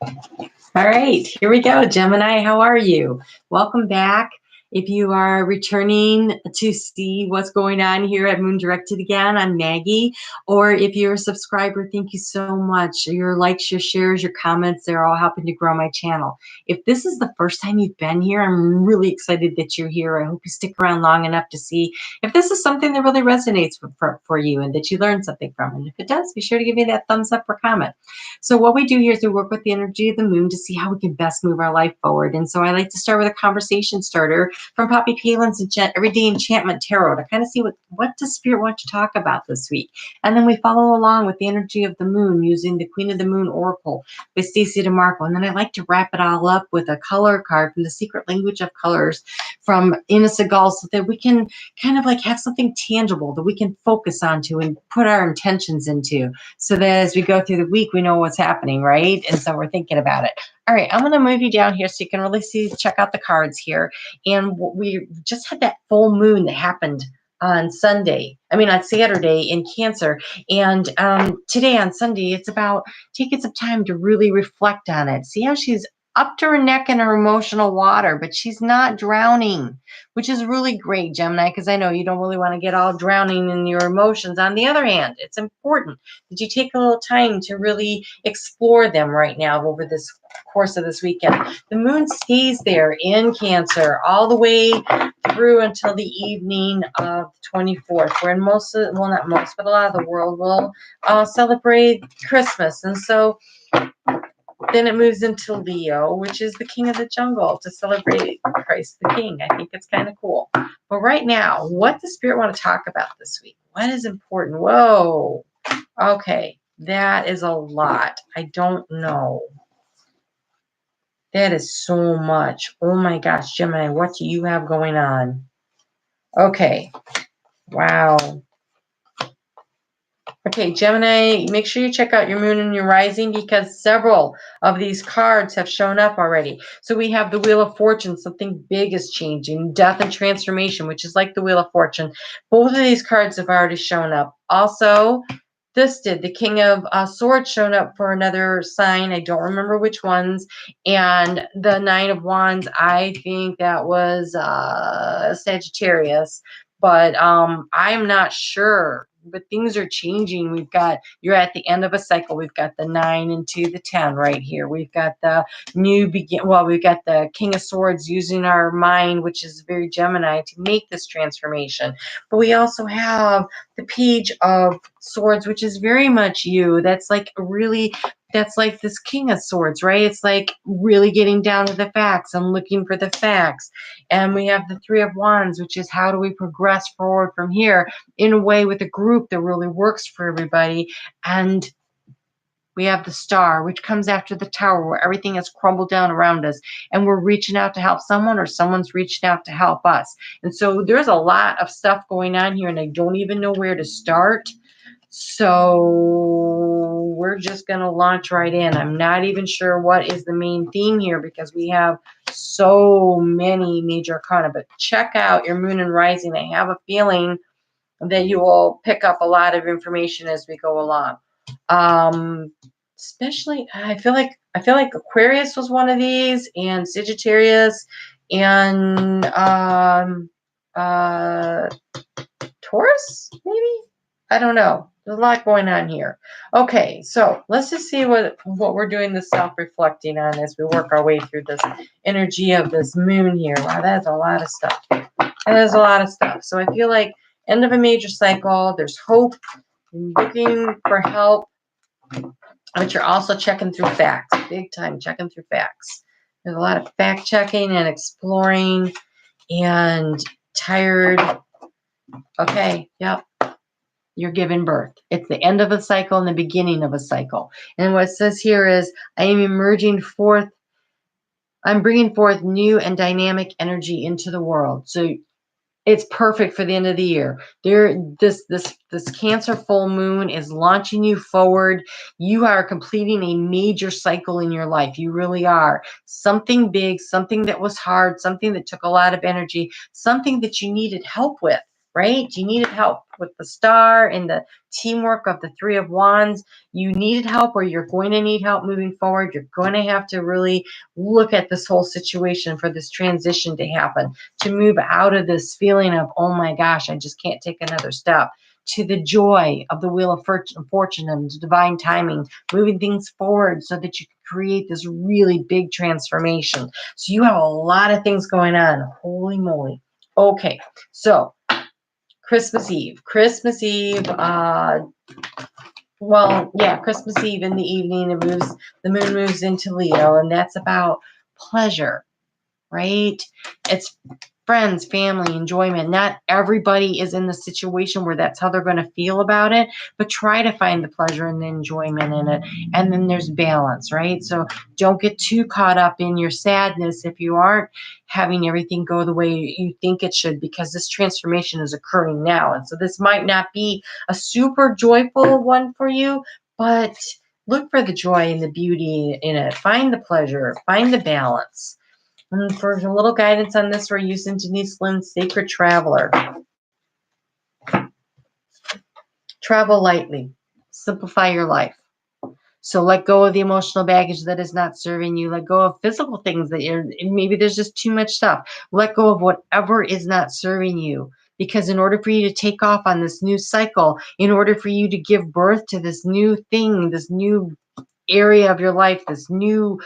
All right, here we go. Gemini, how are you? Welcome back. If you are returning to see what's going on here at Moon Directed again, I'm Maggie. Or if you're a subscriber, thank you so much. Your likes, your shares, your comments, they're all helping to grow my channel. If this is the first time you've been here, I'm really excited that you're here. I hope you stick around long enough to see if this is something that really resonates for you and that you learn something from. And if it does, be sure to give me that thumbs up or comment. So what we do here is we work with the energy of the moon to see how we can best move our life forward. And so I like to start with a conversation starter from Poppy Palin's Everyday Enchantment Tarot to kind of see what does Spirit want to talk about this week. And then we follow along with the energy of the moon using the Queen of the Moon Oracle by Stacey DeMarco. And then I like to wrap it all up with a color card from the Secret Language of Colors from Ina Segal so that we can kind of like have something tangible that we can focus onto and put our intentions into, so that as we go through the week, we know what's happening, right? And so we're thinking about it. All right, I'm going to move you down here so you can really check out the cards here. And we just had that full moon that happened on Saturday in Cancer. And today on Sunday, it's about taking some time to really reflect on it. See how she's up to her neck in her emotional water, but she's not drowning, which is really great, Gemini, because I know you don't really want to get all drowning in your emotions. On the other hand, it's important that you take a little time to really explore them right now over this course of this weekend. The moon stays there in Cancer all the way through until the evening of the 24th, where not most, but a lot of the world will celebrate Christmas. And so then it moves into Leo, which is the king of the jungle, to celebrate Christ the King. I think it's kind of cool. But right now, what does Spirit want to talk about this week? What is important? Whoa. Okay, that is a lot. I don't know. That is so much. Oh my gosh, Gemini, what do you have going on? Okay. Wow. Okay, Gemini, make sure you check out your moon and your rising because several of these cards have shown up already. So we have the Wheel of Fortune, something big is changing, death and transformation, which is like the Wheel of Fortune. Both of these cards have already shown up. Also, the King of Swords shown up for another sign. I don't remember which ones. And the Nine of Wands, I think that was Sagittarius. But I'm not sure. But things are changing. You're at the end of a cycle. We've got the 9 into the 10 right here. We've got the we've got the King of Swords using our mind, which is very Gemini, to make this transformation. But we also have the Page of Swords, which is very much you. That's like this King of Swords, right? It's like really getting down to the facts and looking for the facts. And we have the Three of Wands, which is how do we progress forward from here in a way with a group that really works for everybody. And we have the Star, which comes after the Tower, where everything has crumbled down around us and we're reaching out to help someone or someone's reaching out to help us. And so there's a lot of stuff going on here and I don't even know where to start. So we're just going to launch right in. I'm not even sure what is the main theme here because we have so many major arcana, but check out your moon and rising. I have a feeling that you will pick up a lot of information as we go along. Especially, I feel like Aquarius was one of these, and Sagittarius, and Taurus, maybe? I don't know. There's a lot going on here. Okay, so let's just see what we're doing the self-reflecting on as we work our way through this energy of this moon here. Wow, that's a lot of stuff. That is a lot of stuff. So I feel like end of a major cycle, there's hope, looking for help, but you're also checking through facts, big time checking through facts. There's a lot of fact checking and exploring and tired. Okay, yep. You're giving birth. It's the end of a cycle and the beginning of a cycle. And what it says here is, I'm bringing forth new and dynamic energy into the world. So it's perfect for the end of the year. This Cancer full moon is launching you forward. You are completing a major cycle in your life. You really are. Something big, something that was hard, something that took a lot of energy, something that you needed help with. right? You needed help with the star and the teamwork of the Three of Wands. You needed help, or you're going to need help moving forward. You're going to have to really look at this whole situation for this transition to happen, to move out of this feeling of, oh my gosh, I just can't take another step, to the joy of the Wheel of Fortune and divine timing, moving things forward so that you can create this really big transformation. So you have a lot of things going on. Holy moly. Okay, so Christmas Eve. Christmas Eve, Christmas Eve in the evening, the moon moves into Leo, and that's about pleasure, right? It's friends, family, enjoyment. Not everybody is in the situation where that's how they're going to feel about it, but try to find the pleasure and the enjoyment in it. And then there's balance, right? So don't get too caught up in your sadness if you aren't having everything go the way you think it should, because this transformation is occurring now. And so this might not be a super joyful one for you, but look for the joy and the beauty in it. Find the pleasure, find the balance. And for a little guidance on this, we're using Denise Lynn's Sacred Traveler. Travel lightly. Simplify your life. So let go of the emotional baggage that is not serving you. Let go of physical things that maybe there's just too much stuff. Let go of whatever is not serving you. Because in order for you to take off on this new cycle, in order for you to give birth to this new thing, this new area of your life, this new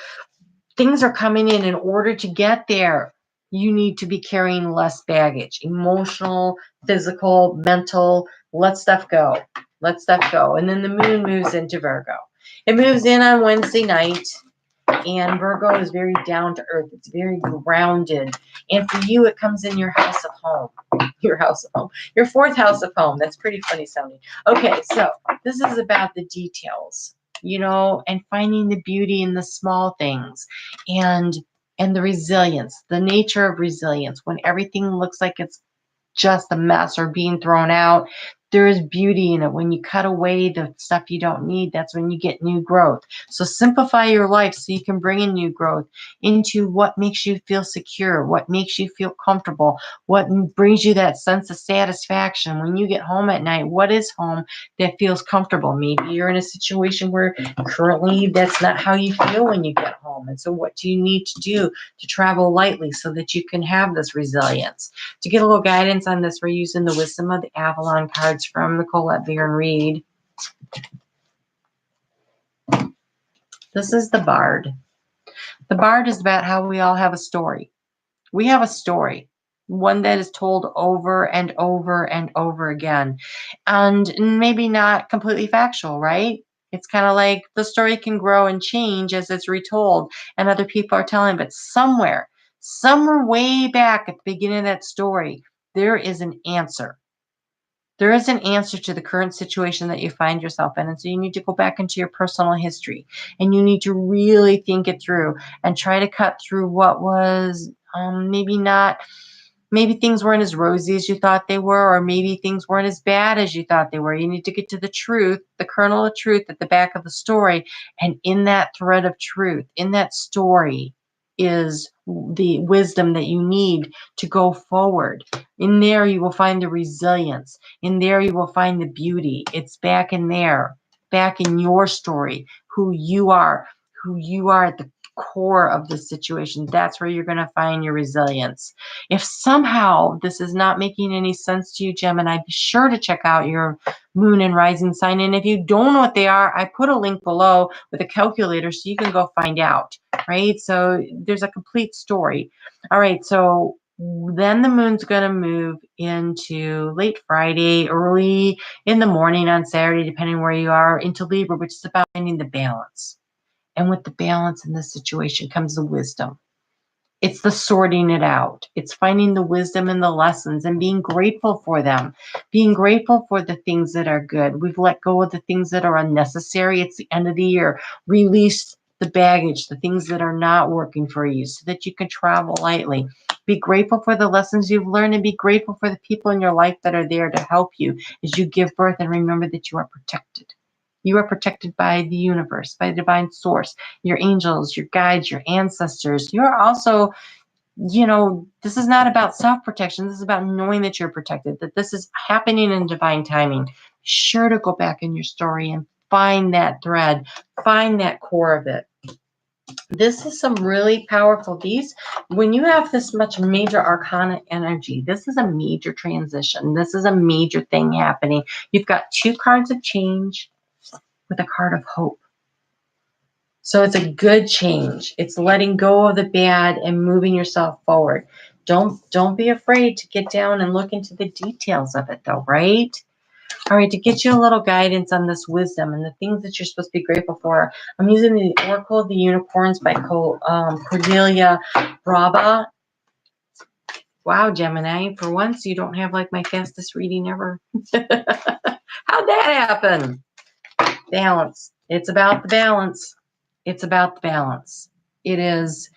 things are coming in order to get there, you need to be carrying less baggage, emotional, physical, mental. Let stuff go. Let stuff go. And then the moon moves into Virgo. It moves in on Wednesday night, and Virgo is very down to earth. It's very grounded. And for you, it comes in your house of home. Your house of home. Your fourth house of home. That's pretty funny sounding. Okay, so this is about the details, and finding the beauty in the small things, and the resilience, the nature of resilience. When everything looks like it's just a mess or being thrown out, there is beauty in it. When you cut away the stuff you don't need, that's when you get new growth. So simplify your life so you can bring in new growth into what makes you feel secure, what makes you feel comfortable, what brings you that sense of satisfaction. When you get home at night, what is home that feels comfortable? Maybe you're in a situation where currently that's not how you feel when you get home. And so what do you need to do to travel lightly so that you can have this resilience? To get a little guidance on this, we're using the Wisdom of the Avalon cards from the Colette Baron Reed. This is the Bard. The Bard is about how we all have a story. We have a story, one that is told over and over and over again, and maybe not completely factual, right? It's kind of like the story can grow and change as it's retold and other people are telling, but somewhere way back at the beginning of that story, there is an answer. There is an answer to the current situation that you find yourself in. And so you need to go back into your personal history, and you need to really think it through and try to cut through what was maybe things weren't as rosy as you thought they were, or maybe things weren't as bad as you thought they were. You need to get to the truth, the kernel of truth at the back of the story. And in that thread of truth, in that story, is the wisdom that you need to go forward. In there, you will find the resilience. In there, you will find the beauty. It's back in there, back in your story, who you are at the core of the situation. That's where you're going to find your resilience. If somehow this is not making any sense to you, Gemini, be sure to check out your moon and rising sign. And if you don't know what they are, I put a link below with a calculator so you can go find out, right? So there's a complete story. All right, so then the moon's going to move into late Friday, early in the morning on Saturday, depending where you are, into Libra, which is about finding the balance. And with the balance in this situation comes the wisdom. It's the sorting it out. It's finding the wisdom and the lessons and being grateful for them. Being grateful for the things that are good. We've let go of the things that are unnecessary. It's the end of the year. Release the baggage, the things that are not working for you, so that you can travel lightly. Be grateful for the lessons you've learned, and be grateful for the people in your life that are there to help you as you give birth, and remember that you are protected. You are protected by the universe, by the divine source, your angels, your guides, your ancestors. You are also this is not about self-protection. This is about knowing that you're protected, that this is happening in divine timing. Be sure to go back in your story and find that thread, find that core of it. This is some really powerful. When you have this much major arcana energy, this is a major transition. This is a major thing happening. You've got 2 cards of change with a card of hope. So it's a good change. It's letting go of the bad and moving yourself forward. Don't be afraid to get down and look into the details of it though, right? All right, to get you a little guidance on this wisdom and the things that you're supposed to be grateful for, I'm using the Oracle of the Unicorns by Cordelia Brava. Wow, Gemini, for once you don't have like my fastest reading ever. How'd that happen? Balance. It's about the balance. It's about the balance. It is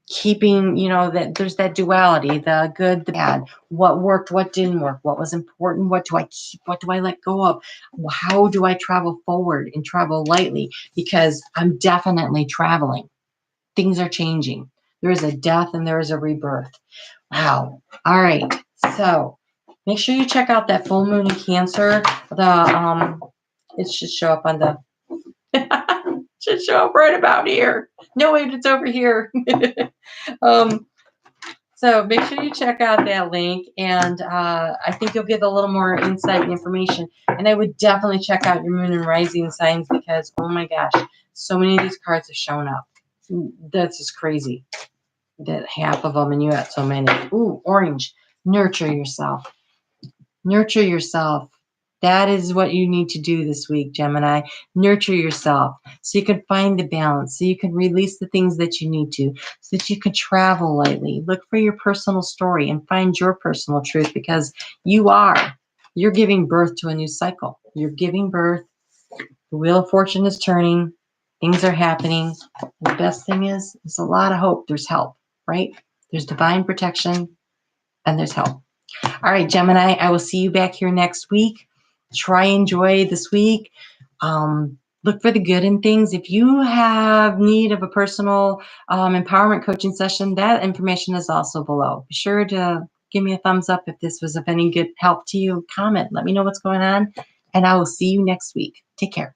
keeping, that there's that duality, the good, the bad, what worked, what didn't work, what was important, what do I keep, what do I let go of, how do I travel forward and travel lightly, because I'm definitely traveling. Things are changing. There is a death and there is a rebirth. Wow. All right. So make sure you check out that full moon in Cancer. It should show up on the should show up right about here. No, wait, it's over here. So make sure you check out that link, and I think you'll get a little more insight and information. And I would definitely check out your moon and rising signs, because, oh my gosh, so many of these cards have shown up. That's just crazy. That half of them, and you got so many. Ooh, orange. Nurture yourself. Nurture yourself. That is what you need to do this week, Gemini. Nurture yourself so you can find the balance, so you can release the things that you need to, so that you can travel lightly. Look for your personal story and find your personal truth, because you're giving birth to a new cycle. You're giving birth. The Wheel of Fortune is turning. Things are happening. The best thing is, there's a lot of hope. There's help, right? There's divine protection and there's help. All right, Gemini, I will see you back here next week. Try enjoy this week. Look for the good in things. If you have need of a personal empowerment coaching session, that information is also below. Be sure to give me a thumbs up if this was of any good help to you. Comment. Let me know what's going on, and I will see you next week. Take care.